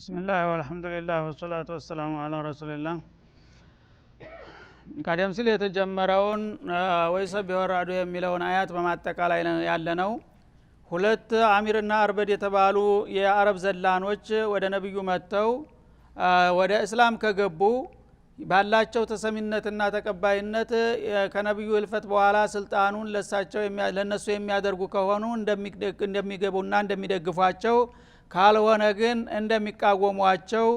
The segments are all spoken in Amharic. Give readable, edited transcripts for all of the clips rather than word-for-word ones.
ቢስሚላህ ወልሐምዱሊላህ ወሰላቱ ወሰላሙ ዐላ ረሱሊላህ። ቀደም ሲል የተጀመረውን ወይሰቢሑ ወራዱ የሚለውን አያት በማጠቃላይ ያለነው ሁለት አሚርና አርበድ የተባሉ የአረብ ዘላኖች ወደ ነብዩ መጥተው ወደ እስላም ከገቡ ባላቸው ተሰሚነትና ተቀባይነት ከነብዩ ህልፈት በኋላ ስልጣኑን ለነሱ የሚያደርጉ ከሆኑ እንደሚገቡና እንደሚደግፏቸው ካልሆነ ግን እንደሚቃወሟቸው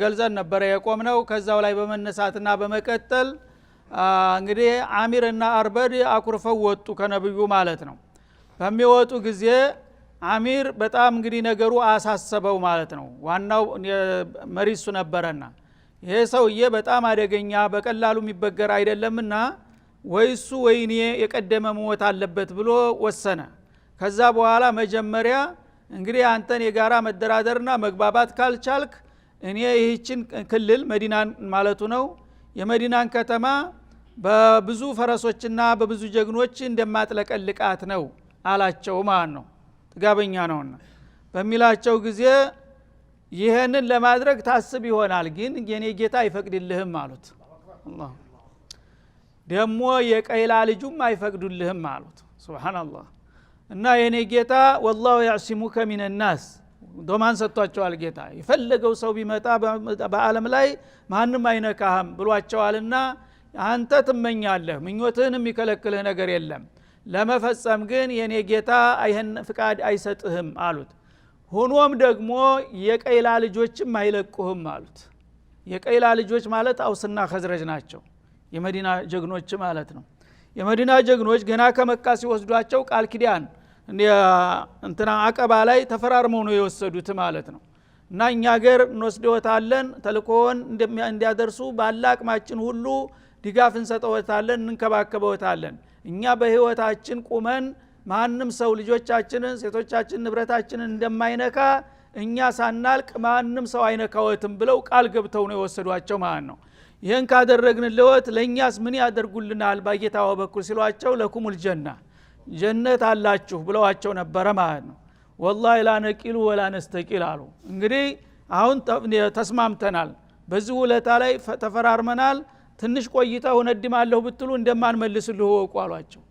ገልጸን ነበር የቆምነው። ከዛው ላይ በመነሳትና በመቀጠል እንግዲህ አሚርና አርበድ አኩርፈው ወጡ ከነብዩ ማለት ነው። በሚወጡ ጊዜ አሚር በጣም እንግዲህ ነገሩ አሳሰበው ማለት ነው። ዋናው መሪሱ ነበረና ይሄ ሰውዬ በጣም አደገኛ በቀላሉ የሚበገር አይደለምና ወይሱ ወይኔ የቀደመ ሞት አለበት ብሎ ወሰነ። ከዛ በኋላ መጀመሪያ እንግዲህ አንተን የጋራ መደራደርና መግባባት ካልቻልክ እኔ ይህችን ክልል መዲናን ማለቱ ነው የመዲናን ከተማ በብዙ ፈረሶችና በብዙ ጀግኖች እንደማጥለቀልቃት ነው አላቸው ማለት ነው። ጥጋበኛ ነውና በሚላቸው ጊዜ ይሄንን ለማድረግ ታስብ ይሆናል ግን የኔ ጌታ አይፈቅድልህም አሉት። አላህ ደሞ የቀይላ ልጁም አይፈቅዱልህም አሉት። ሱብሃንአላህ። እና የኔ ጌታ ወላሁ ያዕሲሙከ ሚነናስ ዶማን ሰጥቷቸዋል። ጌታ የፈለገው ሰው ቢመጣ በአለም ላይ ማንም አይነካህም ብሏቸዋልና አንተ ትመኛለህ፣ ምኞትህን የሚከለክልህ ነገር የለም፣ ለመፈጸም ግን የኔ ጌታ አይህን ፍቃድ አይሰጥህም አሉት። ሆኖም ደግሞ የቀይላ ልጆችም አይለቁህም አሉት። የቀይላ ልጆች ማለት አውስና ኸዝረጅ ናቸው፣ የመዲና ጀግኖች ማለት ነው። የመዲና ጀግኖች ገና ከመካ ሲወስዷቸው ቃል ኪዳን እንትና አቀባ ላይ ተፈራርመው ነው የወሰዱት ማለት ነው። እና እኛ ሀገር እንወስደውታለን፣ ተልኮውን እንዲያደርሱ ባለ አቅማችን ሁሉ ድጋፍ እንሰጠውታለን፣ እንንከባከበውታለን። እኛ በህይወታችን ቁመን ማንም ሰው ልጆቻችንን፣ ሴቶቻችንን፣ ንብረታችንን እንደማይነካ እኛ ሳናልቅ ማንም ሰው አይነካወትም ብለው ቃል ገብተው ነው የወሰዷቸው ማለት ነው። ይህን ካደረግንልዎት ለእኛስ ምን ያደርጉልናል በጌታው በኩል ሲሏቸው ለኩሙል ጀና ጀነት አላችሁ ብለዋቸው ነበረ ማለት ነው። ወላሂ ላ ነቂሉ ወላ ነስተቂል አሉ። እንግዲህ አሁን ተስማምተናል፣ በዚህ ውለታ ላይ ተፈራርመናል፣ ትንሽ ቆይተው ነድማለሁ ብትሉ እንደማንመልስልህ ወቁ አሏቸው።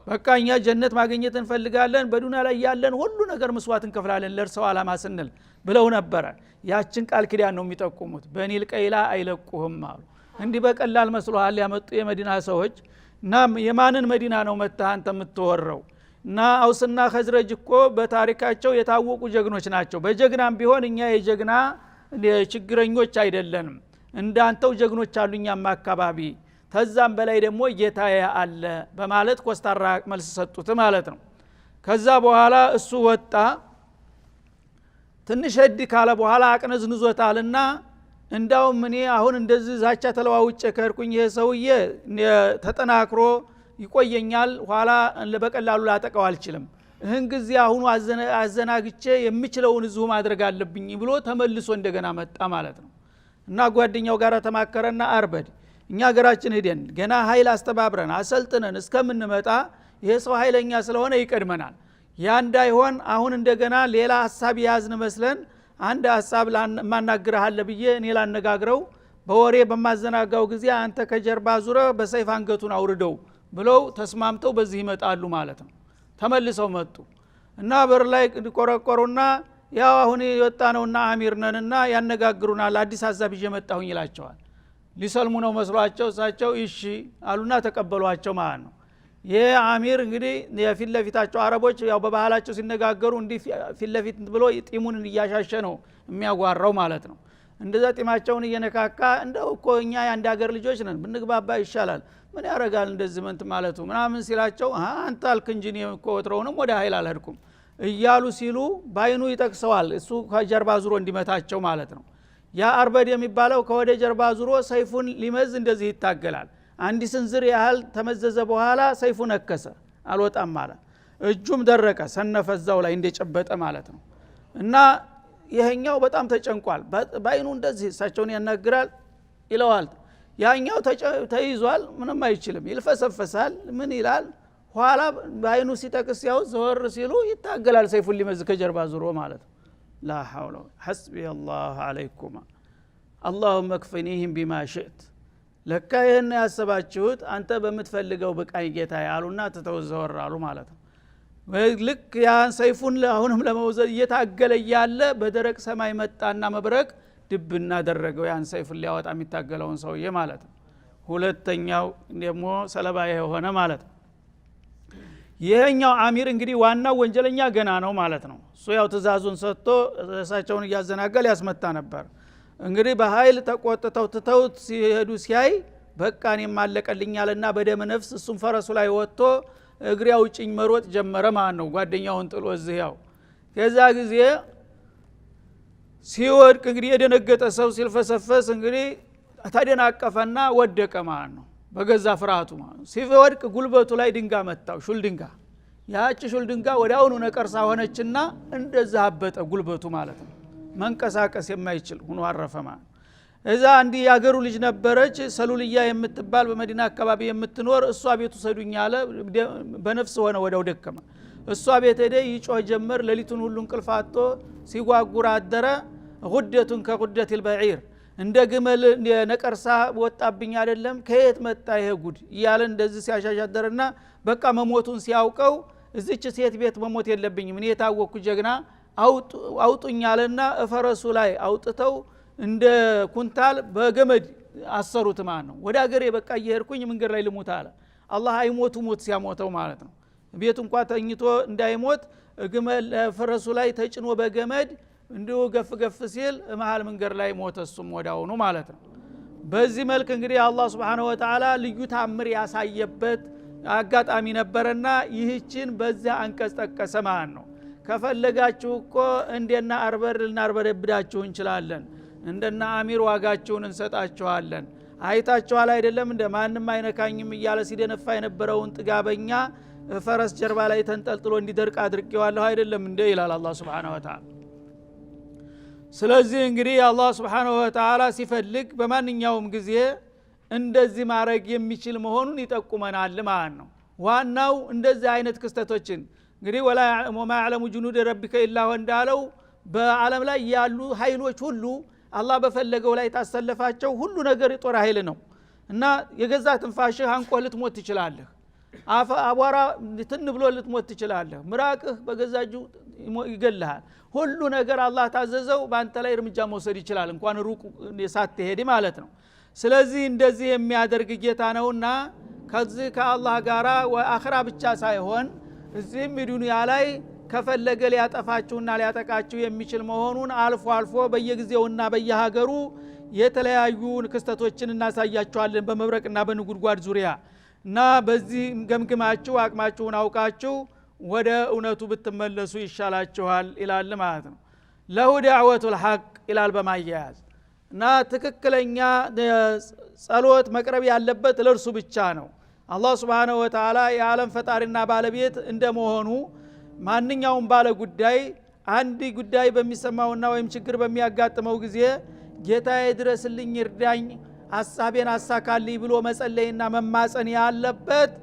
በቃ እኛ ጀነት ማግኘት እንፈልጋለን፣ በዱንያ ላይ ያለን ሁሉ ነገር መስዋዕት እንከፍላለን ለርሰው አላማ ስንል ብለው ነበረ። ያችን ቃል ኪዳን ነው የሚጠቁሙት። በኒል ቀይላ አይለቁህም አሉ። እንዲህ በቀላል መስሎሃል ያመጡ የመዲና ሰዎች። እና የማንን መዲና ነው መተህ አንተ የምትወረው? እና አውስና ኸዝረጅ እኮ በታሪካቸው የታወቁ ጀግኖች ናቸው። በጀግናም ቢሆን እኛ የጀግና ችግረኞች አይደለንም፣ እንዳንተው ጀግኖች አሉ እኛም አካባቢ፣ ተዛም በላይ ደግሞ ጌታዬ አለ በማለት ኮስታራ መልስ ሰጡት ማለት ነው። ከዛ በኋላ እሱ ወጣ። ትንሽ ሄድ ካለ በኋላ አቅነዝንዞታልና እንዳውም እኔ አሁን እንደዚህ ዛቻ ተለዋውጬ ከርኩኝ ይሄ ሰውዬ ተጠናክሮ ይቆየኛል፣ ኋላ በቀላሉ ላጠቀው አልችልም፣ እህን ጊዜ አሁኑ አዘናግቼ የምችለውን እዚሁ ማድረግ አለብኝ ብሎ ተመልሶ እንደገና መጣ ማለት ነው። እና ጓደኛው ጋር ተማከረና አርበድ እኛ ሀገራችን ሄደን ገና ኃይል አስተባብረን አሰልጥነን እስከምንመጣ ይሄ ሰው ኃይለኛ ስለሆነ ይቀድመናል፣ ያ እንዳይሆን አሁን እንደገና ሌላ ሐሳብ ያዝን መስለን አንድ ሐሳብ ማናግረህ አለ ብዬ እኔ ላነጋግረው በወሬ በማዘናጋው ጊዜ አንተ ከጀርባ ዙረ በሰይፍ አንገቱን አውርደው ብለው ተስማምተው በዚህ ይመጣሉ ማለት ነው። ተመልሰው መጡ እና በር ላይ ቆረቆሩና ያው አሁን የወጣ ነውና አሚር ነንና ያነጋግሩናል፣ አዲስ ሐሳብ ይዤ መጣሁኝ ይላቸዋል። ሊሰልሙ ነው መስሏቸው እሳቸው እሺ አሉና ተቀበሏቸው ማለት ነው። ይሄ አሚር እንግዲህ የፊት ለፊታቸው አረቦች ያው በባህላቸው ሲነጋገሩ እንዲህ ፊት ለፊት ብሎ ጢሙን እያሻሸ ነው የሚያጓራው ማለት ነው። እንደዛ ጢማቸውን እየነካካ እንደው እኮ እኛ የአንድ ሀገር ልጆች ነን ብንግባባ ይሻላል፣ ምን ያረጋል እንደዚህ መንት ማለቱ ምናምን ሲላቸው አንተ አልክ እንጂ እኔ እኮ ወትሮውንም ወደ ኃይል አልሄድኩም እያሉ ሲሉ ባይኑ ይጠቅሰዋል እሱ ከጀርባ ዙሮ እንዲመታቸው ማለት ነው። ያ አርበድ የሚባለው ከወደ ጀርባ ዙሮ ሰይፉን ሊመዝ እንደዚህ ይታገላል። አንድ ስንዝር ያህል ተመዘዘ በኋላ ሰይፉ ነከሰ፣ አልወጣም ማለት እጁም ደረቀ፣ ሰነፈዛው ላይ እንደጨበጠ ማለት ነው። እና ይሄኛው በጣም ተጨንቋል። ባይኑ እንደዚህ እሳቸውን ያናግራል ይለዋል። ያኛው ተይዟል፣ ምንም አይችልም፣ ይልፈሰፈሳል፣ ምን ይላል። ኋላ ባይኑ ሲጠቅስ ያው ዘወር ሲሉ ይታገላል ሰይፉን ሊመዝ ከጀርባ ዙሮ ማለት ነው። ላ ሐውለ ሐስቢ አላህ አለይኩማ اللهم اكفنيهم بما شئت ለካ ይሄን ያሰባችሁት አንተ በምትፈልገው በቃኝ ጌታ ያሉና ተተወዘወራሉ ማለት ነው። ልክ ያን ሰይፉን አሁንም ለመውዘድ እየታገለ ያለ በደረቅ ሰማይ መጣና መብረቅ ድብ እናደረገው ያን ሰይፉን ሊያወጣ የሚታገለውን ሰውዬ ማለት ነው። ሁለተኛው ደግሞ ሰለባ የሆነ ማለት ነው። ይሄኛው አሚር እንግዲህ ዋናው ወንጀለኛ ገና ነው ማለት ነው። እሱ ያው ትእዛዙን ሰጥቶ እሳቸውን እያዘናገል ያስመታ ነበር። እንግዲህ በኃይል ተቆጥተው ትተውት ሲሄዱ ሲያይ በቃ እኔም አለቀልኛልና በደም ነፍስ እሱም ፈረሱ ላይ ወጥቶ እግሬ አውጭኝ መሮጥ ጀመረ ማለት ነው። ጓደኛውን ጥሎ እዚያው ከዛ ጊዜ ሲወድቅ እንግዲህ የደነገጠ ሰው ሲልፈሰፈስ እንግዲህ ተደናቀፈና ወደቀ ማለት ነው። በገዛ ፍርሃቱ ማለት ነው። ሲወድቅ ጉልበቱ ላይ ድንጋይ መታው፣ ሹል ድንጋይ። ያቺ ሹል ድንጋይ ወዲያውኑ ነቀርሳ ሆነችና እንደዛ አበጠ ጉልበቱ ማለት ነው። መንቀሳቀስ የማይችል ሆኖ አረፈ ማለት ነው። እዛ አንዲ ያገሩ ልጅ ነበረች ሰሉልያ የምትባል በመዲና አካባቢ የምትኖር እሷ ቤቱ ሰዱኝ አለ። በነፍስ ሆነ ወደው ደከመ። እሷ ቤት ሄደ ይጮህ ጀመር። ሌሊቱን ሁሉ እንቅልፍ አጥቶ ሲጓጉር አደረ። ጉደቱን ከጉደት البعير እንደ ግመል ነቀርሳ ወጣብኝ አይደለም ከየት መጣ ይሄ ጉድ እያለ እንደዚህ ሲያሻሻደርና በቃ መሞቱን ሲያውቀው እዚች ሴት ቤት መሞት የለብኝም እኔ የታወቅኩ ጀግና አውጡኛልና ፈረሱ ላይ አውጥተው እንደ ኩንታል በገመድ አሰሩት ማለት ነው። ወደ አገሬ በቃ እየሄድኩኝ መንገድ ላይ ልሞት አለ። አላህ አይሞቱ ሞት ሲያሞተው ማለት ነው። ቤቱ እንኳን ተኝቶ እንዳይሞት ግመል ፈረሱ ላይ ተጭኖ በገመድ እንዲሁ ገፍ ሲል መሃል መንገድ ላይ ሞተ እሱም ወዳውኑ ማለት ነው። በዚህ መልክ እንግዲህ አላህ Subhanahu Wa Ta'ala ልዩ ታምር ያሳየበት አጋጣሚ ነበርና ይህችን በዛ አንቀጽ ጠቀሰ ማለት ነው። ከፈለጋችሁ እኮ እንደና አርበር ልናርበረብዳችሁ እንችላለን፣ እንደና አሚር ዋጋችሁን እንሰጣችኋለን። አይታችኋል አይደለም እንደ ማንም አይነካኝም እያለ ሲደነፋ የነበረውን ጥጋበኛ ፈረስ ጀርባ ላይ ተንጠልጥሎ እንዲደርቅ አድርጌዋለሁ አይደለም እንደ ይላል አላህ Subhanahu Wa Ta'ala። ስለዚህ እንግዲህ አላህ Subhanahu Wa Ta'ala ሲፈልግ በማንኛውም ጊዜ እንደዚህ ማድረግ የሚችል መሆኑን ይጠቁመናል ማለት ነው። ዋናው እንደዚህ አይነት ክስተቶችን እንግዲህ ወላ ያዕለሙ ጁኑደ ረቢከ ኢላ ሁወ እንዳለው በዓለም ላይ ያሉ ኃይሎች ሁሉ አላህ በፈለገው ላይ ታሰለፋቸው ሁሉ ነገር የጦር ኃይል ነው እና የገዛ ትንፋሽህ አንቆህ ልትሞት ትችላለህ። አቧራ ትን ብሎ ልትሞት ትችላለህ። ምራቅህ በገዛጁ ይገልሃል። ሁሉ ነገር አላህ ታዘዘው በአንተ ላይ እርምጃ መውሰድ ይችላል እንኳን ሩቅ ሳትሄድ ማለት ነው። ስለዚህ እንደዚህ የሚያደርግ ጌታ ነውና ከዚህ ከአላህ ጋራ ወአኺራ ብቻ ሳይሆን እዚህም ዱንያ ላይ ከፈለገ ሊያጠፋችሁና ሊያጠቃችሁ የሚችል መሆኑን አልፎ አልፎ በየጊዜውና በየሀገሩ የተለያዩ ክስተቶችን እናሳያችኋለን በመብረቅና በንጉድጓድ ዙሪያ እና በዚህ ገምግማችሁ አቅማችሁን አውቃችሁ ወደ እውነቱ ብትመለሱ ይሻላችኋል ይላል ማለት ነው። ለሁ ዳዕወቱል ሐቅ ይላል በማያያዝ እና ትክክለኛ ጸሎት መቅረብ ያለበት ለርሱ ብቻ ነው። አላህ Subhanahu Wa Ta'ala የዓለም ፈጣሪና ባለቤት እንደመሆኑ ማንኛውም ባለ ጉዳይ አንድ ጉዳይ በሚሰማውና ወይም ችግር በሚያጋጥመው ጊዜ ጌታዬ ድረስልኝ ይርዳኝ ሐሳቤን አሳካልኝ ብሎ መጸለይና መማጸን ያለበት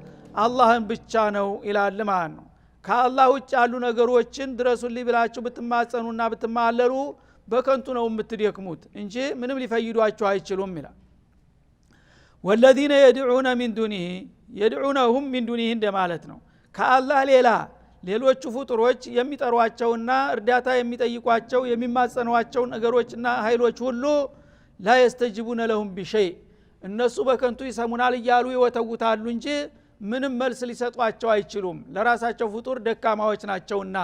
አላህን ብቻ ነው ይላል ማለት ነው። ከአላህ ውጭ ያሉ ነገሮችን ድረሱልኝ ብላችሁ ብትማጸኑና ብትማለሉ በከንቱ ነው የምትደክሙት እንጂ ምንም ሊፈይዷችሁ አይችሉም ይላል። والذين يدعون من دونه يدعونهم من دونه እንደማለት ነው። ከአላህ ሌላ ሌሎች ፍጡሮች የሚጠሯቸውና እርዳታ የሚጠይቋቸው የሚማጸኗቸው ነገሮችና ኃይሎች ሁሉ لا يستجيبون لهم بشيء እነሱ በከንቱ ይሰሙናል እያሉ ይወተውታሉ እንጂ ምንም መልስ ሊሰጧቸው አይችሉም። ለራሳቸው ፍጡር ደካማዎች ናቸውና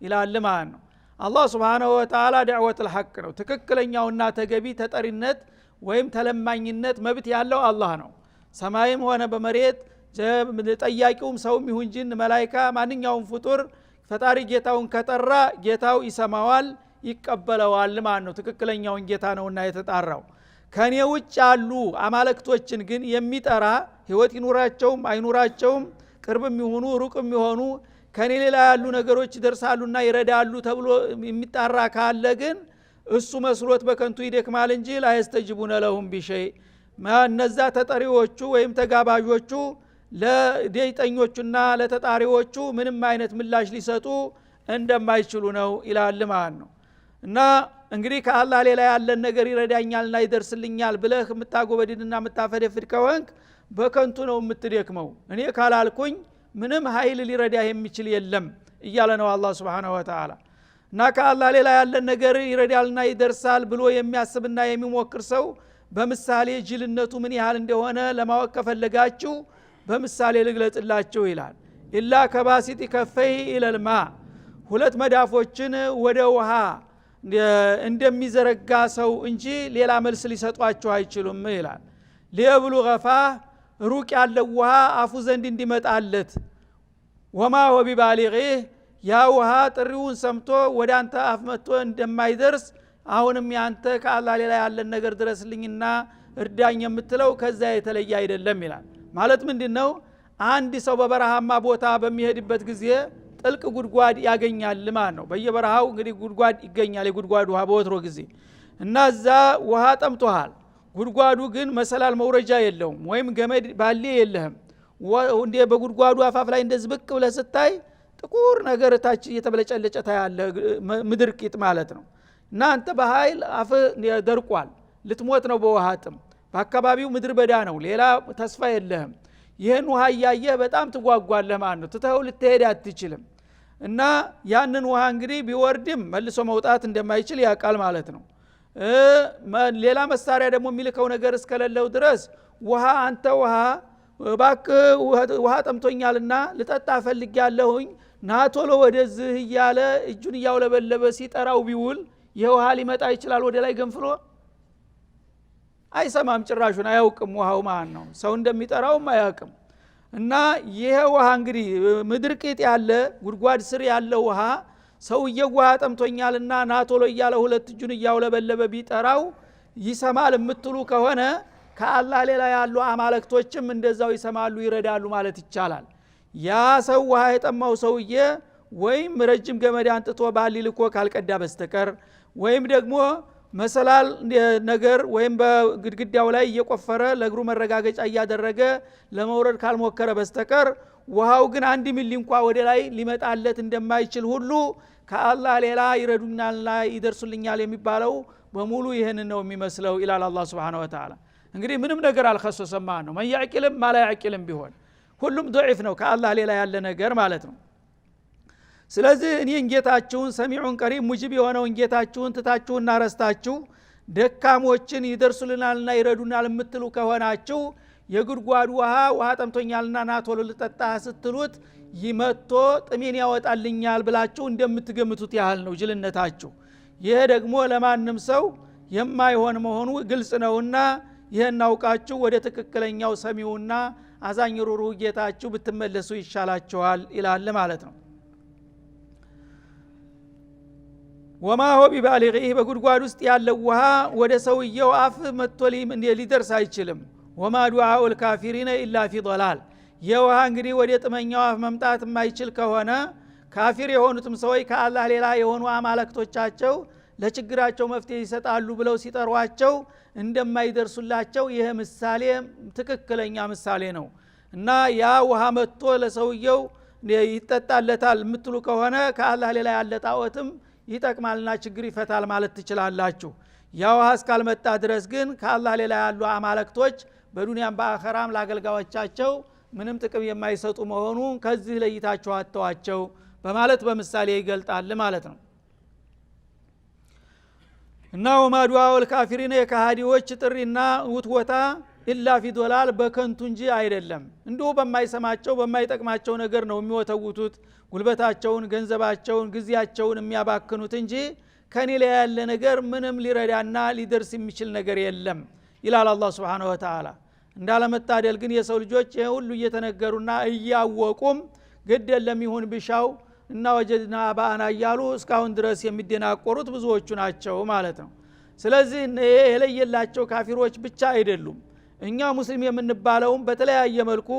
ይላል ማለት ነው። አላህ Subhanahu Wa Ta'ala ዳዕወቱል ሐቅ ነው። ትክክለኛውና ተገቢ ተጠሪነት ወይም ተለማኝነት መብት ያለው አላህ ነው። ሰማይም ሆነ በመሬት ጠያቂውም ሰውም ይሁን ጂን መላእክት ማንኛውም ፍጡር ፈጣሪ ጌታውን ከጠራ ጌታው ይሰማዋል ይቀበለዋል ማለት ነው። ትክክለኛውን ጌታ ነውና የተጣራው። ከኔ ውጭ ያሉ አማልክቶችን ግን የሚጠራ ህይወት ይኑራቸውም አይኑራቸውም ቅርብም ይሁኑ ሩቅም ይሆኑ ከኔ ሌላ ያሉ ነገሮች ይደርሳሉና ይረዳሉ ተብሎ የሚጣራ ካለ ግን እሱ መስሎት በከንቱ ይደክማል እንጂ لا يستجيبون لهم بشيء እነዛ ተጠሪዎቹ ወይም ተጋባዦቹ ለደይጠኞቹና ለተጣሪዎቹ ምንም አይነት ምላሽ ሊሰጡ እንደማይችሉ ነው ይላል ማለት ነው። እና እንግዲህ ከአላህ ሌላ ያለን ነገር ይረዳኛልና ይደርስልኛል ብለህ የምታጎበድድና የምታፈደፍድ ከሆንክ በከንቱ ነው የምትደክመው። እኔ ካላልኩኝ ምንም ኃይል ሊረዳህ የሚችል የለም እያለ ነው አላህ Subhanahu Wa Ta'ala። እና ከአላህ ሌላ ያለን ነገር ይረዳልና ይደርሳል ብሎ የሚያስብና የሚሞክር ሰው በምሳሌ ጅልነቱ ምን ያህል እንደሆነ ለማወቅ ከፈለጋችሁ በምሳሌ ልግለጽላችሁ ይላል። ኢላ ከባሲጥ ከፈይ ኢለልማ ሁለት መዳፎችን ወደ ውሃ እንደሚዘረጋ ሰው እንጂ ሌላ መልስ ሊሰጧቸው አይችሉም ይላል። ሊብሉ ገፋ ሩቅ ያለው ውሃ አፉ ዘንድ እንዲመጣለት ወማ ወቢባሊግህ ያ ውሃ ጥሪውን ሰምቶ ወደ አንተ አፍ መጥቶ እንደማይደርስ አሁንም ያንተ ከአላህ ሌላ ያለን ነገር ድረስልኝና እርዳኝ የምትለው ከዛ የተለየ አይደለም ይላል። ማለት ምንድነው? አንድ ሰው በበረሃማ ቦታ በሚሄድበት ጊዜ ጥልቅ ጉድጓድ ያገኛል ማለት ነው። በየበረሃው እንግዲህ ጉድጓድ ይገኛል፣ የጉድጓድ ውሃ በወትሮ ጊዜ እና እዛ ውሃ ጠምቶሃል። ጉድጓዱ ግን መሰላል መውረጃ የለውም ወይም ገመድ ባሌ የለህም። እንደ በጉድጓዱ አፋፍ ላይ እንደዚህ ብቅ ብለህ ስታይ ጥቁር ነገር ታች እየተበለጨለጨ ታያለ፣ ምድር ቂጥ ማለት ነው። እና አንተ በኃይል አፍ ደርቋል፣ ልትሞት ነው በውሃ ጥም። በአካባቢው ምድር በዳ ነው፣ ሌላ ተስፋ የለህም። ይህን ውሃ እያየህ በጣም ትጓጓለህ ማለት ነው። ትተኸው ልትሄድ አትችልም። እና ያንን ውሃ እንግዲህ ቢወርድም መልሶ መውጣት እንደማይችል ያውቃል ማለት ነው። ሌላ መሳሪያ ደግሞ የሚልከው ነገር እስከሌለው ድረስ ውሃ አንተ ውሃ እባክህ ውሃ ጠምቶኛልና ልጠጣ ፈልጌያለሁኝ ና ቶሎ ወደዚህ እያለ እጁን እያውለበለበ ሲጠራው ቢውል ይህ ውሃ ሊመጣ ይችላል ወደ ላይ ገንፍሎ? አይሰማም፣ ጭራሹን አያውቅም ውሃው ማለት ነው። ሰው እንደሚጠራውም አያውቅም። እና ይሄ ውሃ እንግዲህ ምድር ቂጥ ያለ ጉድጓድ ስር ያለ ውሃ ሰውየው ውሃ ጠምቶኛልና ና ቶሎ እያለ ሁለት እጁን እያውለበለበ ቢጠራው ይሰማል የምትሉ ከሆነ ከአላህ ሌላ ያሉ አማልክቶችም እንደዛው ይሰማሉ ይረዳሉ ማለት ይቻላል። ያ ሰው ውሃ የጠማው ሰውዬ ወይም ረጅም ገመድ አንጥቶ ባሊ ልኮ ካልቀዳ በስተቀር ወይም ደግሞ መሰላል ነገር ወይም በግድግዳው ላይ እየቆፈረ ለእግሩ መረጋገጫ እያደረገ ለመውረድ ካልሞከረ በስተቀር ውሃው ግን 1 ሚሊ እንኳን ወደ ላይ ሊመጣለት እንደማይችል ሁሉ ከአላህ ሌላ ይረዱኛልና ይደርሱልኛል የሚባለው በሙሉ ይህንን ነው የሚመስለው ይላል አላህ Subhanahu Wa Ta'ala። እንግዲህ ምንም ነገር አልከሰሰማ ነው። ማያቂልም ማላያቂልም ቢሆን ሁሉም ضعيف ነው ከአላህ ሌላ ያለ ነገር ማለት ነው። ስለዚህ እኔን ጌታችሁን ሰሚዑን ቀሪብ ሙጂብ የሆነውን ጌታችሁን ትታችሁና ረስታችሁ ደካሞችን ይደርሱልናልና ይረዱናል የምትሉ ከሆናችሁ የጉድጓዱ ውሃ ጠምቶኛልና ና ቶሎ ልጠጣ ስትሉት ይመቶ ጥሜን ያወጣልኛል ብላችሁ እንደምትገምቱት ያህል ነው ጅልነታችሁ። ይሄ ደግሞ ለማንም ሰው የማይሆን መሆኑ ግልጽ ነውና ይሄን አውቃችሁ ወደ ትክክለኛው ሰሚውና አዛኝ ሩሩ ጌታችሁ ብትመለሱ ይሻላችኋል ይላል ማለት ነው። ወማ ሆ ቢባሊግህ በጉድጓድ ውስጥ ያለው ውሃ ወደ ሰውየው አፍ መጥቶ ሊደርስ አይችልም። ወማ ዱዓኡ الካፊሪነ ኢላ ፊ ضላል የውሃ እንግዲህ ወደ ጥመኛው አፍ መምጣት የማይችል ከሆነ ካፊር የሆኑትም ሰዎች ከአላህ ሌላ የሆኑ አማልክቶቻቸው ለችግራቸው መፍትሄ ይሰጣሉ ብለው ሲጠሯቸው እንደማይደርሱላቸው ይሄ ምሳሌ ትክክለኛ ምሳሌ ነው። እና ያ ውሃ መጥቶ ለሰውየው ይጠጣለታል የምትሉ ከሆነ ከአላህ ሌላ ያለ ጣዖትም ይጠቅማልና ችግር ይፈታል ማለት ትችላላችሁ። ያ ውሃ እስካልመጣ ድረስ ግን ከአላህ ሌላ ያሉ አማልክቶች በዱንያም በአኺራም ለአገልጋዮቻቸው ምንም ጥቅም የማይሰጡ መሆኑን ከዚህ ለይታችሁ አተዋቸው በማለት በምሳሌ ይገልጣል ማለት ነው። እና ወማ ዱዓኡ الካፊሪነ የካሃዲዎች ጥሪና ውትወታ ኢላ ፊ ዶላል በከንቱ እንጂ አይደለም። እንዲሁ በማይሰማቸው በማይጠቅማቸው ነገር ነው የሚወተውቱት ጉልበታቸውን፣ ገንዘባቸውን፣ ጊዜያቸውን የሚያባክኑት እንጂ ከኔ ላይ ያለ ነገር ምንም ሊረዳና ሊደርስ የሚችል ነገር የለም ይላል አላህ Subhanahu Wa Ta'ala። እንዳለመታደል ግን የሰው ልጆች ይሄ ሁሉ እየተነገሩና እያወቁም ግድ የለም ይሁን ቢሻው እና ወጀድና ባአና እያሉ እስካሁን ድረስ የሚደናቆሩት ብዙዎቹ ናቸው ማለት ነው። ስለዚህ የለየላቸው ካፊሮች ብቻ አይደሉም። እኛ ሙስሊም የምንባለውም በተለያየ መልኩ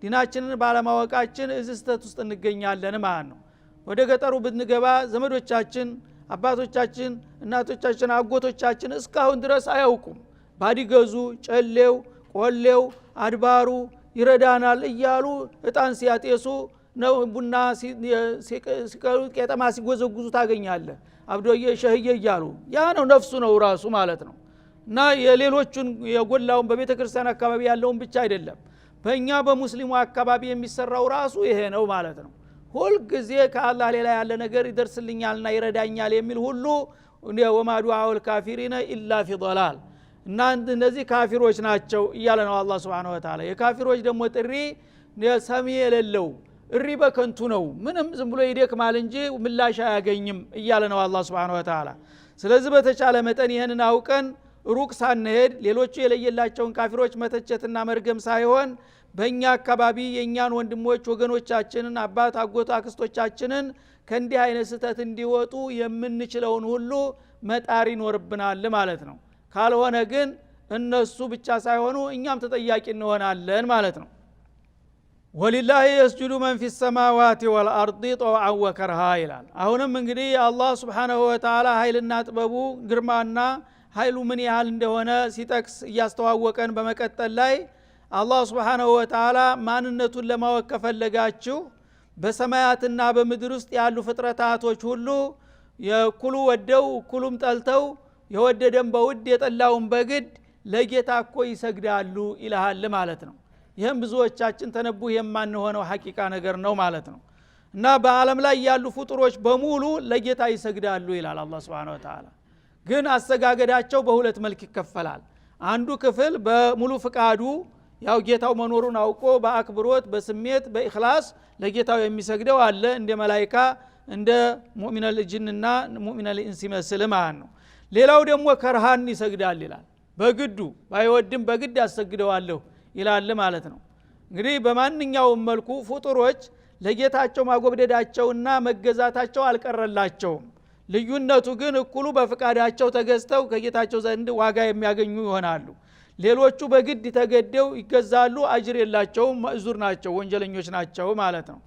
ዲናችንን ባለማወቃችን እዝስተት ውስጥ እንገኛለን ማለት ነው። ወደ ገጠሩ ብንገባ ዘመዶቻችን፣ አባቶቻችን፣ እናቶቻችን፣ አጎቶቻችን እስካሁን ድረስ አያውቁም። ባዲገዙ፣ ጨሌው፣ ቆሌው፣ አድባሩ ይረዳናል እያሉ እጣን ሲያጤሱ ነው ቡና ሲቀሩ ቄጠማ ሲጎዘጉዙ ታገኛለህ አብዶዬ ሸህዬ እያሉ ያ ነው ነፍሱ ነው ራሱ ማለት ነው እና የሌሎቹን የጎላውን በቤተ ክርስቲያን አካባቢ ያለውን ብቻ አይደለም በእኛ በሙስሊሙ አካባቢ የሚሰራው ራሱ ይሄ ነው ማለት ነው ሁሉ ጊዜ ከአላህ ሌላ ያለ ነገር ይደርስልኛልና ይረዳኛል የሚል ሁሉ ወማዱ አውል ካፊሪነ ኢላ ፊ ضلال እና እነዚህ ካፊሮች ናቸው እያለ ነው አላህ Subhanahu Wa Ta'ala የካፊሮች ደግሞ ጥሪ ሰሚ የሌለው እሪ በከንቱ ነው ምንም ዝም ብሎ ይደክማል እንጂ ምላሽ አያገኝም እያለ ነው አላህ Subhanahu Wa Ta'ala ስለዚህ በተቻለ መጠን ይሄንን አውቀን ሩቅ ሳንሄድ ሌሎቹ የለየላቸውን ካፊሮች መተቸትና መርገም ሳይሆን በእኛ አካባቢ የኛን ወንድሞች ወገኖቻችንን አባት አጎት አክስቶቻችንን ከእንዲህ አይነት ስህተት እንዲወጡ የምንችለውን ሁሉ መጣር ይኖርብናል ማለት ነው ካልሆነ ግን እነሱ ብቻ ሳይሆኑ እኛም ተጠያቂ እንሆናለን ማለት ነው ወሊላሂ يسجد من في السماوات والارض طوعا وكرها ይላል አሁንም እንግዲህ አላህ Subhanahu Wa Ta'ala ኃይልና ጥበቡ ግርማና ኃይሉ ምን ያህል እንደሆነ ሲጠቅስ ያስተዋወቀን በመቀጠል ላይ አላህ Subhanahu Wa Ta'ala ማንነቱን ለማወቅ ከፈለጋችሁ በሰማያትና በምድር ውስጥ ያሉ ፍጥረታቶች ሁሉ የኩሉ ወደው ኩሉም ጠልተው የወደደም በውድ የጠላውን በግድ ለጌታ እኮ ይሰግዳሉ ይላል ማለት ነው ይሄም ብዙዎቻችን ተነቡህ የማንሆነው ሐቂቃ ነገር ነው ማለት ነው እና በአለም ላይ ያሉ ፍጡሮች በሙሉ ለጌታ ይሰግዳሉ ይላል አላህ Subhanahu Wa Ta'ala ግን አሰጋገዳቸው በሁለት መልክ ይከፈላል አንዱ ክፍል በሙሉ ፍቃዱ ያው ጌታው መኖሩን አውቆ በአክብሮት በስሜት በእخلاص ለጌታው የሚሰግደው አለ እንደ መላእክት እንደ ሙእሚነል ጂንና ሙእሚነል ኢንስ መስል ማለት ነው ሌላው ደግሞ ከርሃን ይሰግዳል ይላል በግዱ ባይወድም በግድ ያሰግደዋለሁ ይላል ማለት ነው እንግዲህ በማንኛውም መልኩ ፍጡሮች ለጌታቸው ማጎብደዳቸውና መገዛታቸው አልቀረላቸውም ልዩነቱ ግን እኩሉ በፍቃዳቸው ተገዝተው ከጌታቸው ዘንድ ዋጋ የሚያገኙ ይሆናሉ ሌሎቹ በግድ ተገደው ይገዛሉ አጅር የላቸውም ማእዙር ናቸው ወንጀለኞች ናቸው ማለት ነው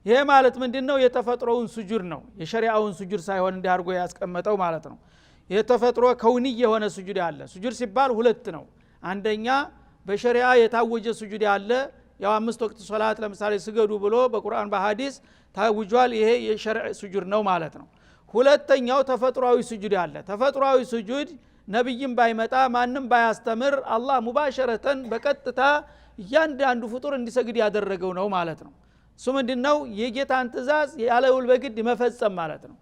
ይሄ ማለት ምንድነው የተፈጥሮውን ስጁድ ነው የሸሪዓውን ስጁድ ሳይሆን እንዲያርጎ ያስቀመጠው ማለት ነው የተፈጥሮ ከውኒ የሆነ ስጁድ አለ ስጁድ ሲባል ሁለት ነው አንደኛ በሸሪዓ የታወጀ ስጁድ አለ ያው አምስት ወቅት ሶላት ለምሳሌ ስገዱ ብሎ በቁርአን በሐዲስ ታውጇል ይሄ የሸሪዓ ስጁድ ነው ማለት ነው ሁለተኛው ተፈጥሯዊ ስጁድ አለ ተፈጥሯዊ ስጁድ ነብይም ባይመጣ ማንንም ባያስተምር አላህ ሙባሸረተን በቀጥታ እያንዳንዱ ፍጡር እንዲሰግድ ያደረገው ነው ማለት ነው እሱ ምንድነው የጌታን ትእዛዝ ያለውል በግድ መፈጸም ማለት ነው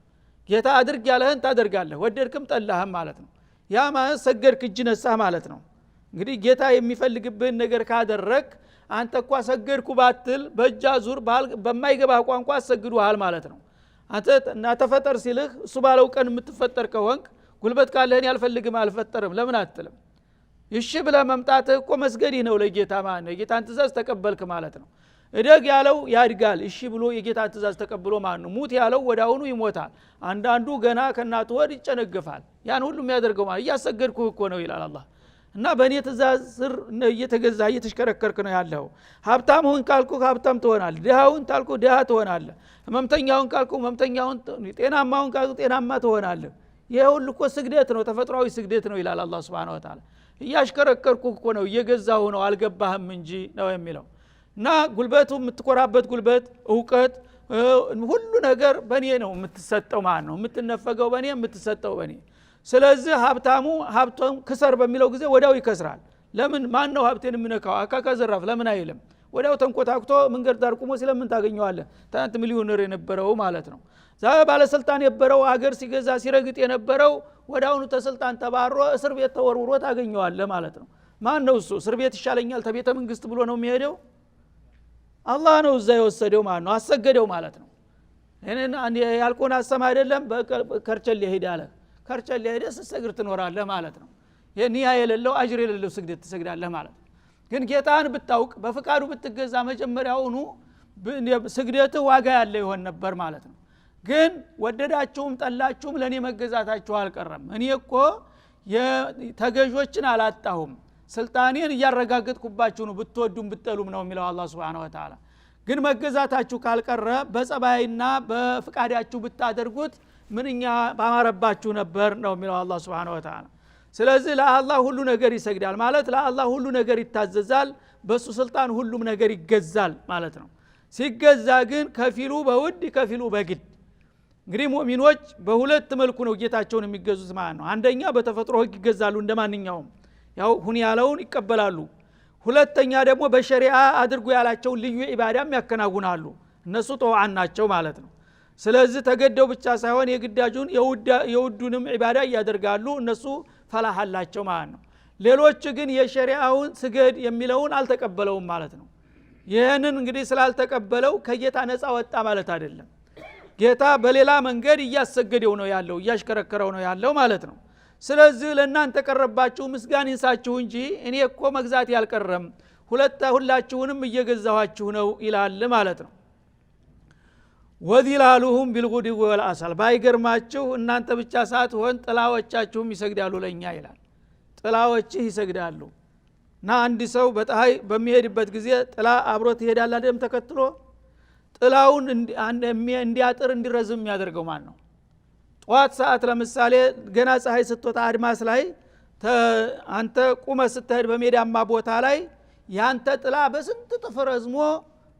ጌታ አድርግ ያለህን ታደርጋለህ ወደድክም ጠላህም ማለት ነው ያ ማለት ሰገድክ እጅ ነሳህ ማለት ነው እንግዲህ ጌታ የሚፈልግብህን ነገር ካደረክ አንተ እንኳን ሰገድኩ ባትል በእጃ ዙር በማይገባህ ቋንቋ ሰግዱሃል ማለት ነው አንተ እና ተፈጠር ሲልህ እሱ ባለው ቀን የምትፈጠር ከሆንክ ጉልበት ካለህን ያልፈልግም አልፈጠርም ለምን አትልም እሺ ብለ መምጣትህ እኮ መስገድህ ነው ለጌታ ማለት ነው የጌታን ትእዛዝ ተቀበልክ ማለት ነው እደግ ያለው ያድጋል እሺ ብሎ የጌታን ትእዛዝ ተቀብሎ ማለት ነው ሙት ያለው ወዳውኑ ይሞታል አንዳንዱ ገና ከናቱ ወድ ይጨነግፋል ያን ሁሉ የሚያደርገው ማለት ያሰገድኩ እኮ ነው ይላል አላህ እና በእኔ ትእዛዝ ስር እየተገዛ እየተሽከረከርክ ነው ያለው ሀብታም ሁን ካልኩ ሀብታም ትሆናለህ ድሃውን ካልኩ ድሃ ትሆናለህ ህመምተኛውን ካልኩ ህመምተኛውን ጤናማውን ካልኩ ጤናማ ትሆናለህ ይሄ ሁሉ እኮ ስግደት ነው ተፈጥሯዊ ስግደት ነው ይላል አላህ Subhanahu Wa Ta'ala እያሽከረከርኩ እኮ ነው እየገዛው ነው አልገባህም እንጂ ነው የሚለው እና ጉልበቱ የምትቆራበት ጉልበት ዕውቀት ሁሉ ነገር በኔ ነው የምትሰጠው ማለት ነው የምትነፈገው በኔ የምትሰጠው በኔ ስለዚህ ሀብታሙ ሀብቶም ክሰር በሚለው ጊዜ ወዳው ይከስራል ለምን ማን ነው ሀብቴን የሚነካው አካካዘራፍ ለምን አይልም ወዳው ተንቆታክቶ መንገድ ዳር ቆሞ ስለምን ታገኘዋለህ ታንት ሚሊዮነር የነበረው ማለት ነው ዛሬ ባለስልጣን የነበረው ሀገር ሲገዛ ሲረግጥ የነበረው ወዳውኑ ተስልጣን ተባሮ እስር ቤት ተወርውሮ ታገኘዋለህ ማለት ነው ማን ነው እሱ እስር ቤት ይሻለኛል ተቤተ መንግስት ብሎ ነው የሚሄደው አላህ ነው እዛ የወሰደው ማለት ነው አሰገደው ማለት ነው እኔን ያልቆና አሰማ አይደለም በከርቸል ይሄዳል ከርቸል ይሄደ ሰግር ትኖራለህ ማለት ነው የኒያ የሌለው አጅር የሌለው ስግደት ትሰግዳለህ ማለት ነው ግን ጌታን ብታውቅ በፍቃዱ ብትገዛ መጀመሪያውኑ ስግደት ዋጋ ያለው ይሆን ነበር ማለት ነው ግን ወደዳችሁም ጠላችሁም ለኔ መገዛታችሁ አልቀረም እኔ እኮ የተገዦችን አላጣሁም ስልጣኔን ያረጋግጥኩባችሁ ነው ብትወዱም ብትጠሉም ነው የሚለው አላህ Subhanahu Wa Ta'ala ግን መገዛታችሁ ካልቀረ በጸባይና በፍቃዳችሁ ብታደርጉት ምንኛ ባማረባችሁ ነበር ነው የሚለው አላህ Subhanahu Wa Ta'ala ስለዚህ ለአላህ ሁሉ ነገር ይሰግዳል ማለት ለአላህ ሁሉ ነገር ይታዘዛል በሱ ስልጣን ሁሉም ነገር ይገዛል ማለት ነው ሲገዛ ግን ከፊሉ በውድ ከፊሉ በግድ እንግዲህ ሙእሚኖች በሁለት መልኩ ነው ጌታቸውን የሚገዙት ማለት ነው አንደኛ በተፈጥሮ ህግ ይገዛሉ እንደማንኛውም ያው ሁን ያለውን ይቀበላሉ ሁለተኛ ደግሞ በሸሪዓ አድርጉ ያላቸው ልዩ ኢባዳም ያከናውናሉ እነሱ ጧዓን ናቸው ማለት ነው ስለዚህ ተገደው ብቻ ሳይሆን የግዳጁን የውዱንም ኢባዳ ያደርጋሉ እነሱ ፈላህ አላቸው ማለት ነው ሌሎች ግን የሸሪዓውን ስገድ የሚለውን አልተቀበለውም ማለት ነው ይሄንን እንግዲህ ስላልተቀበለው ከጌታ ነፃ ወጣ ማለት አይደለም ጌታ በሌላ መንገድ እያሰገደው ነው ያለው እያሽከረከረው ነው ያለው ማለት ነው ስለዚህ ለእናንተ ቀረባችሁ ምስጋና ይንሳችሁ እንጂ እኔ እኮ መግዛት ያልቀረም ሁላችሁንም እየገዛኋችሁ ነው ይላል ማለት ነው ወዲላሉሁም ቢልጉድዊ ወልአሳል ባይገርማችሁ እናንተ ብቻ ሳትሆን ጥላዎቻችሁም ይሰግዳሉ ለኛ ይላል ጥላዎችህ ይሰግዳሉ እና አንድ ሰው በፀሐይ በሚሄድበት ጊዜ ጥላ አብሮት ይሄዳል አይደለም ተከትሎ ጥላውን እንዲያጥር እንዲረዝም የሚያደርገው ማን ነው ጧት ሰዓት ለምሳሌ ገና ፀሐይ ስትወጣ አድማስ ላይ አንተ ቁመ ስትሄድ በሜዳማ ቦታ ላይ ያንተ ጥላ በስንት ጥፍ ረዝሞ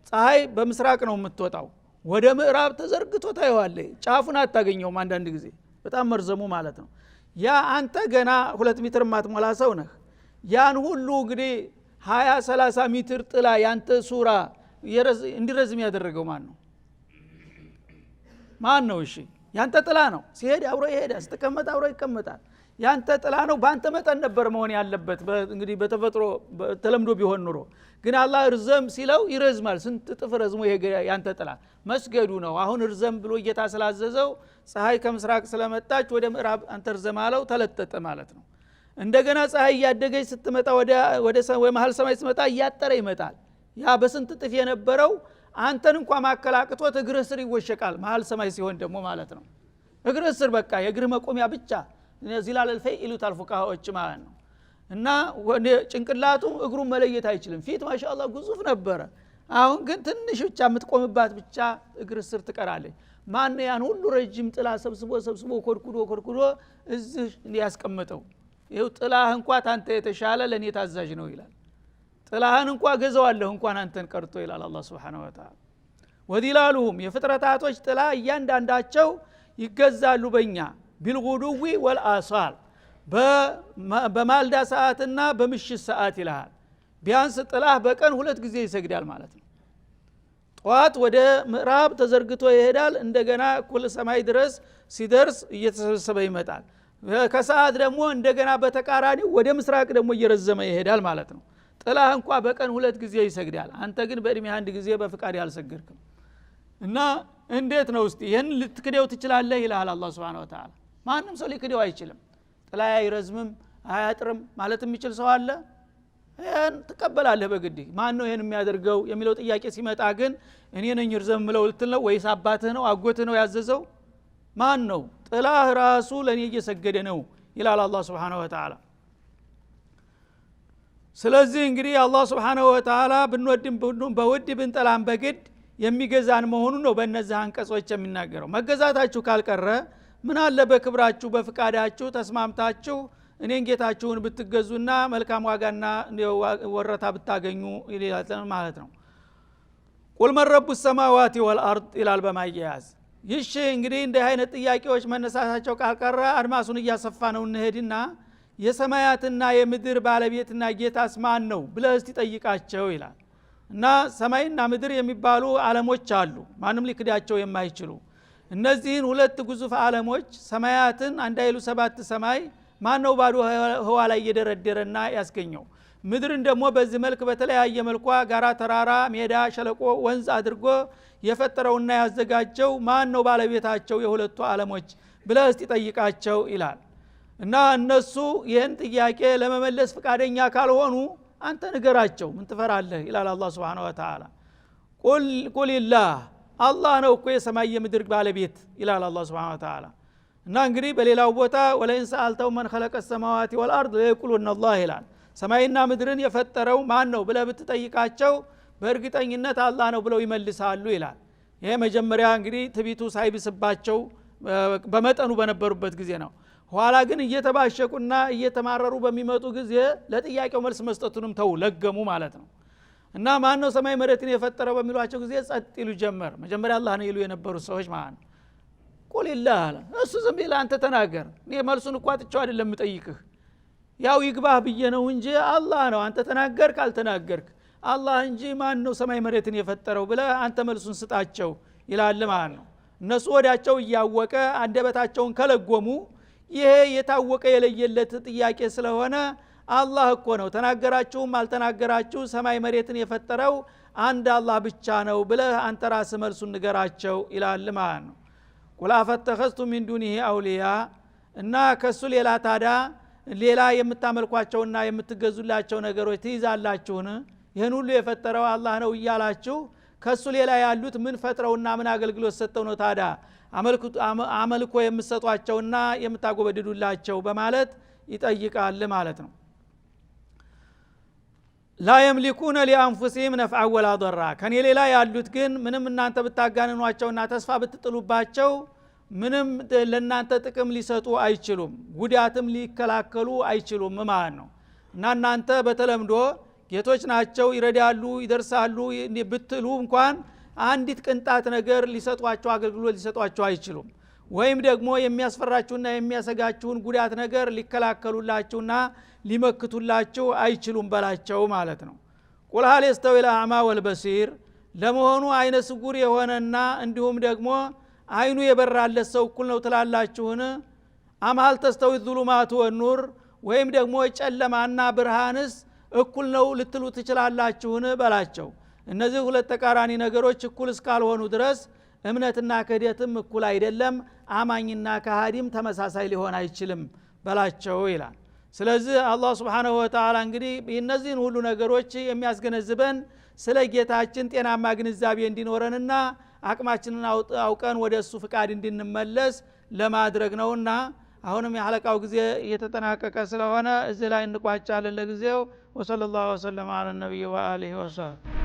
ፀሐይ በምስራቅ ነው የምትወጣው ወደ ምዕራብ ተዘርግቶ ታየዋለህ ጫፉን አታገኘውም አንዳንድ ጊዜ በጣም መርዘሙ ማለት ነው ያ አንተ ገና 2 ሜትር ማትሞላ ሰው ነህ ያን ሁሉ እንግዲህ 20-30 ሜትር ጥላ ያንተ ሱራ እንዲረዝም ያደረገው ማን ነው እሺ ያንተ ጥላ ነው ሲሄድ አብሮ ይሄዳል ስትቀመጥ አብሮ ይቀመጣል ያንተ ጥላ ነው ባንተ መጠን ነበር መሆን ያለበት እንግዲህ በተፈጥሮ ተለምዶ ቢሆን ኑሮ ግን አላህ እርዘም ሲለው ይረዝማል ስንት ጥፍ ረዝሞ ይሄ ያንተ ጥላ መስገዱ ነው አሁን እርዘም ብሎ ጌታ ስላዘዘው ፀሐይ ከምስራቅ ስለመጣች ወደ ምዕራብ አንተ እርዘም አለው ተለጠጠ ማለት ነው እንደገና ፀሐይ ያደገች ስትመጣ ወደ መሃል ሰማይ ስትመጣ እያጠረ ይመጣል ያ በስንት ጥፍ የነበረው አንተን እንኳን ማከላክቶት እግርህ ስር ይወሸቃል መሃል ሰማይ ሲሆን ደግሞ ማለት ነው እግርህ ስር በቃ የእግር መቆሚያ ብቻ ዚላል الفيء ይሉታል ፉቃሃዎች ማለት ነው እና ጭንቅላቱ እግሩን መለየት አይችልም ፊት ማሻአላህ ግዙፍ ነበረ አሁን ግን ትንሽ ብቻ የምትቆምባት ብቻ እግር ስር ትቀራለች ማን ያን ሁሉ ረጅም ጥላ ሰብስቦ ኮድኩዶ እዚህ ያስቀመጠው ይሄው ጥላህ እንኳን አንተ የተሻለ ለኔ ታዛዥ ነው ይላል ጥላህን እንኳን ገዘዋለሁ እንኳን አንተን ቀርቶ ይላል አላህ Subhanahu Wa Ta'ala ወዲላሉሁም የፍጥረታቶች ጥላ እያንዳንዳቸው ይገዛሉ በእኛ ቢልጉዱዊ ወልአሳል በማልዳ ሰዓትና በምሽት ሰዓት ይላል ቢያንስ ጥላህ በቀን 2 ጊዜ ይሰግዳል ማለት ነው ጧት ወደ ምዕራብ ተዘርግቶ ይሄዳል እንደገና ኩል ሰማይ ድረስ ሲደርስ እየተሰበሰበ ይመጣል ከሰዓት ደግሞ እንደገና በተቃራኒው ወደ ምስራቅ ደግሞ እየረዘመ ይሄዳል ማለት ነው ጥላህ እንኳን በቀን 2 ጊዜ ይሰግዳል አንተ ግን በእድሜ አንድ ጊዜ በፍቃድ ያልሰገድክም እና እንዴት ነው እስቲ ይሄን ልትክደው ትችላለህ ይላል አላህ Subhanahu Wa Ta'ala ማንም ሰው ሊክደው አይችልም ጥላ አይረዝምም አያጥርም ማለት የሚችል ሰው አለ ያን ተቀበላለህ በግድ ማን ነው ይሄን የሚያደርገው የሚለው ጥያቄ ሲመጣ ግን እኔ ነኝ እርዘም ብለው ልትል ነው ወይስ አባትህ ነው አጎትህ ነው ያዘዘው ማን ነው ጥላህ ራሱ ለኔ እየሰገደ ነው ይላል አላህ Subhanahu Wa Ta'ala ስለዚህ እንግዲህ አላህ Subhanahu Wa Ta'ala ብንወድም በውድ ብንጠላም በግድ የሚገዛን መሆኑ ነው በእነዚህ አንቀጾች የሚናገረው መገዛታችሁ ካልቀረ ምን አለ በክብራችሁ በፍቃዳችሁ ተስማምታችሁ እኔን ጌታችሁን ብትገዙና መልካም ዋጋና ወረታ ብታገኙ ይላል ማለት ነው ቁል መን ረቡ السماوات والارض ይላል በማያያዝ ይሽ እንግዲህ እንደ አይነት ጥያቄዎች መነሳታቸው ካልቀረ አድማሱን እያሰፋ ነው እንሄድና የሰማያትና የምድር ባለቤትና ጌታስ ማን ነው ብለህ እስቲ ጠይቃቸው ይላል እና ሰማይና ምድር የሚባሉ ዓለሞች አሉ ማንም ሊክዳቸው የማይችሉ እነዚህን 2 ግዙፍ ዓለሞች ሰማያትን አንዳይሉ 7 ሰማይ ማን ነው ባዶ ህዋ ላይ እየደረደረና ያስገኘው ምድርን ደግሞ በዚህ መልክ በተለያየ መልኩ ጋራ ተራራ ሜዳ ሸለቆ ወንዝ አድርጎ የፈጠረውና ያዘጋጀው ማን ነው ባለቤታቸው የሁለቱ ዓለሞች ብለህ እስቲ ጠይቃቸው ይላል እና እነሱ ይህን ጥያቄ ለመመለስ ፍቃደኛ ካልሆኑ አንተ ንገራቸው ምን ትፈራለህ ይላል አላህ Subhanahu Wa Ta'ala ቁልላህ አላህ ነው እኮ የሰማይ የምድር ባለቤት ይላል አላህ Subhanahu Wa Ta'ala እና እንግዲህ በሌላው ቦታ ወለይን ሰአልተው ማን خلق السماوات والارض ليقولون الله ይላል ሰማይና ምድርን የፈጠረው ማን ነው ብለህ ብትጠይቃቸው በእርግጠኝነት አላህ ነው ብለው ይመልሳሉ ይላል ይሄ መጀመሪያ እንግዲህ ትቢቱ ሳይብስባቸው በመጠኑ በነበሩበት ጊዜ ነው ኋላ ግን እየተባሸቁና እየተማረሩ በሚመጡ ጊዜ ለጥያቄው መልስ መስጠቱንም ተው ለገሙ ማለት ነው እና ማን ነው ሰማይ መሬትን የፈጠረው በሚሏቸው ጊዜ ጸጥ ይሉ ጀመር። መጀመሪያ አላህ ነው ይሉ የነበሩ ሰዎች ማለት ነው። ቁልላህ አለ እሱ ዝም ብለህ አንተ ተናገር፣ እኔ መልሱን እኮ አጥቼው አይደለም የምጠይቅህ፣ ያው ይግባህ ብዬ ነው እንጂ አላህ ነው። አንተ ተናገርክ አልተናገርክ አላህ እንጂ ማን ነው ሰማይ መሬትን የፈጠረው ብለህ አንተ መልሱን ስጣቸው ይላል ማለት ነው። እነሱ ወዳቸው እያወቀ አንደበታቸውን ከለጎሙ ይሄ የታወቀ የለየለት ጥያቄ ስለሆነ አላህ እኮ ነው፣ ተናገራችሁም አልተናገራችሁ ሰማይ መሬትን የፈጠረው አንድ አላህ ብቻ ነው ብለህ አንተ ራስህ መልሱን ንገራቸው ይላል ማለት ነው። ቁል አፈተኸዝቱ ሚን ዱኒሂ አውሊያ፣ እና ከሱ ሌላ ታዳ ሌላ የምታመልኳቸውና የምትገዙላቸው ነገሮች ትይዛላችሁን? ይህን ሁሉ የፈጠረው አላህ ነው እያላችሁ ከሱ ሌላ ያሉት ምን ፈጥረውና ምን አገልግሎት ሰጠው ነው ታዳ አመልኮ የምትሰጧቸውና የምታጎበድዱላቸው በማለት ይጠይቃል ማለት ነው። ላ የምሊኩነ ሊአንፉሲሂም ነፍዐን ወላ ضራ፣ ከኔ ሌላ ያሉት ግን ምንም እናንተ ብታጋንኗቸውና ተስፋ ብትጥሉባቸው ምንም ለናንተ ጥቅም ሊሰጡ አይችሉም፣ ጉዳትም ሊከላከሉ አይችሉም ማለት ነው። እና እናንተ በተለምዶ ጌቶች ናቸው ይረዳሉ ይደርሳሉ ብትሉ እንኳን አንዲት ቅንጣት ነገር ሊሰጧቸው አገልግሎት ሊሰጧቸው አይችሉም። ወይም ደግሞ የሚያስፈራችሁና የሚያሰጋችሁን ጉዳት ነገር ሊከላከሉላችሁና ሊመክቱላችሁ አይችሉም በላቸው ማለት ነው። ቁል ሀል የስተዊል አዕማ ወልበሲር፣ ለመሆኑ አይነ ስጉር የሆነና እንዲሁም ደግሞ አይኑ የበራለት ሰው እኩል ነው ትላላችሁን? አም ሀል ተስተዊ ዙሉማቱ ወኑር፣ ወይም ደግሞ ጨለማና ብርሃንስ እኩል ነው ልትሉ ትችላላችሁን በላቸው። እነዚህ ሁለት ተቃራኒ ነገሮች እኩል እስካልሆኑ ድረስ እምነትና ክህደትም እኩል አይደለም፣ አማኝና ከሃዲም ተመሳሳይ ሊሆን አይችልም በላቸው ይላል። ስለዚህ አላህ Subhanahu Wa Ta'ala እንግዲህ እነዚህን ሁሉ ነገሮች የሚያስገነዝበን ስለ ጌታችን ጤናማ ግንዛቤ እንዲኖረንና አቅማችንን አውቀን ወደሱ ፍቃድ እንድንመለስ ለማድረግ ነውና አሁንም የሐለቃው ጊዜ እየተጠናቀቀ ስለሆነ እዚህ ላይ እንቋጫለን ለጊዜው። ወሰለላሁ ዐለ ነብይ ወአሊሂ ወሰለም